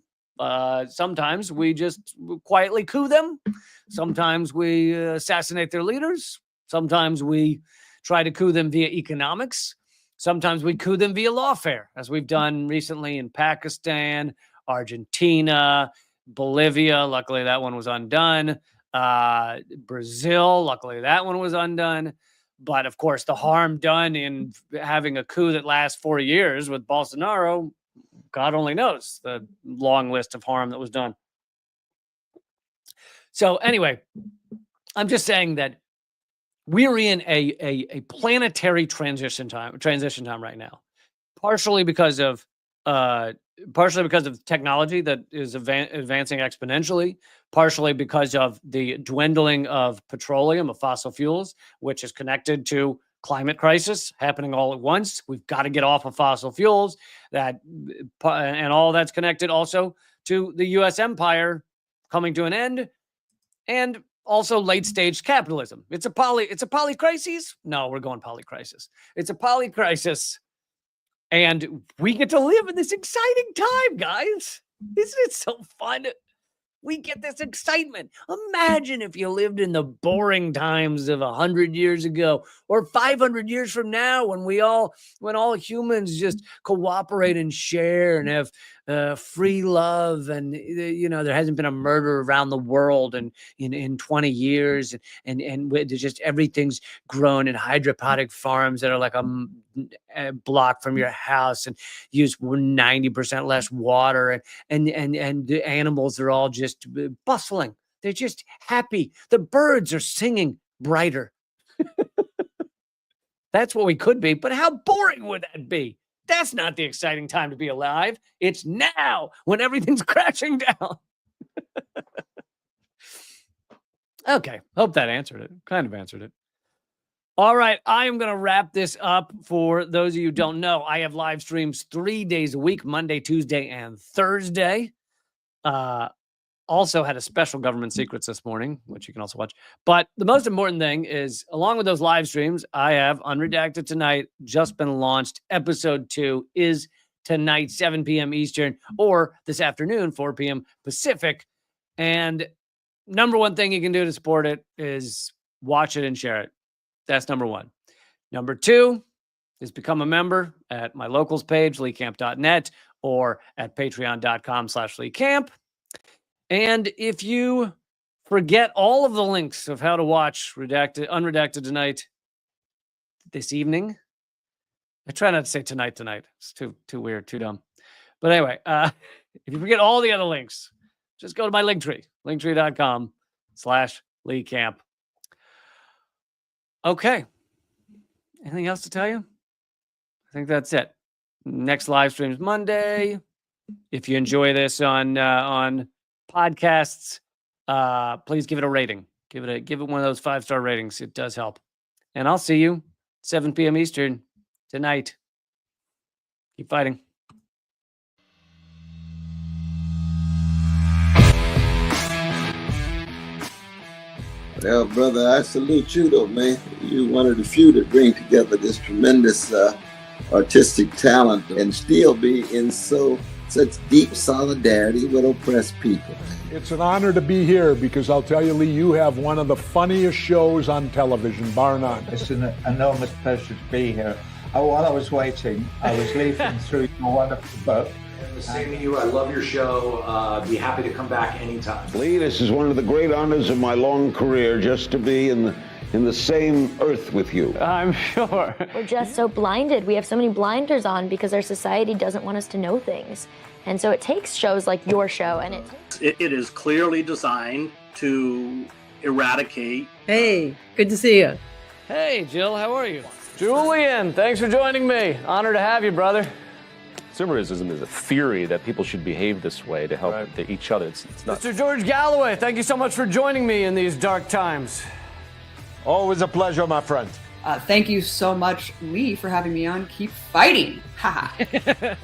Sometimes we just quietly coup them. Sometimes we assassinate their leaders. Sometimes we try to coup them via economics. Sometimes we coup them via lawfare, as we've done recently in Pakistan, Argentina, Bolivia. Luckily, that one was undone. Brazil, luckily that one was undone. But of course, the harm done in having a coup that lasts 4 years with Bolsonaro, God only knows the long list of harm that was done. So anyway, I'm just saying that we're in a planetary transition time right now, partially because of technology that is advancing exponentially, partially because of the dwindling of petroleum, of fossil fuels, which is connected to climate crisis happening all at once. We've got to get off of fossil fuels, and all that's connected also to the U.S. empire coming to an end, and also late stage capitalism. It's a polycrisis. No, we're going polycrisis. It's a polycrisis. And we get to live in this exciting time, guys. Isn't it so fun? We get this excitement. Imagine if you lived in the boring times of 100 years ago, or 500 years from now, when all humans just cooperate and share and have free love, and there hasn't been a murder around the world in 20 years, and just everything's grown in hydroponic farms that are like a block from your house and use 90% less water, and the animals are all just bustling. They're just happy. The birds are singing brighter. That's what we could be, but how boring would that be? That's not the exciting time to be alive. It's now, when everything's crashing down. Okay, hope that answered it. Kind of answered it. All right, I am going to wrap this up. For those of you who don't know, I have live streams 3 days a week, Monday, Tuesday, and Thursday. Also had a special government secrets this morning, which you can also watch. But the most important thing is, along with those live streams, I have Unredacted Tonight, just been launched. Episode 2 is tonight, 7 p.m. Eastern, or this afternoon, 4 p.m. Pacific. And number one thing you can do to support it is watch it and share it. That's number one. Number two is become a member at my locals page, leecamp.net, or at patreon.com/leecamp. And if you forget all of the links of how to watch Unredacted Tonight this evening, I try not to say tonight. It's too weird, too dumb. But anyway, if you forget all the other links, just go to my Linktree, linktree.com/leecamp. Okay. Anything else to tell you? I think that's it. Next live stream is Monday. If you enjoy this on podcasts, please give it a rating. Give it one of those 5-star ratings. It does help. And I'll see you 7 p.m. Eastern tonight. Keep fighting. Well, brother, I salute you, though, man. You're one of the few that bring together this tremendous artistic talent and still be in such deep solidarity with oppressed people. It's an honor to be here because I'll tell you, Lee, you have one of the funniest shows on television, bar none. It's an enormous pleasure to be here. While I was waiting, I was leafing through your wonderful book. Same to you. I love your show. I'd be happy to come back anytime. Lee, this is one of the great honors of my long career, just to be in the same earth with you. I'm sure. We're just so blinded. We have so many blinders on because our society doesn't want us to know things. And so it takes shows like your show, and it is clearly designed to eradicate. Hey, good to see you. Hey, Jill, how are you? Julian, thanks for joining me. Honor to have you, brother. Consumerism is a theory that people should behave this way to help each other. It's not. Mr. George Galloway, thank you so much for joining me in these dark times. Always a pleasure, my friend. Thank you so much, Lee, for having me on. Keep fighting. Ha ha.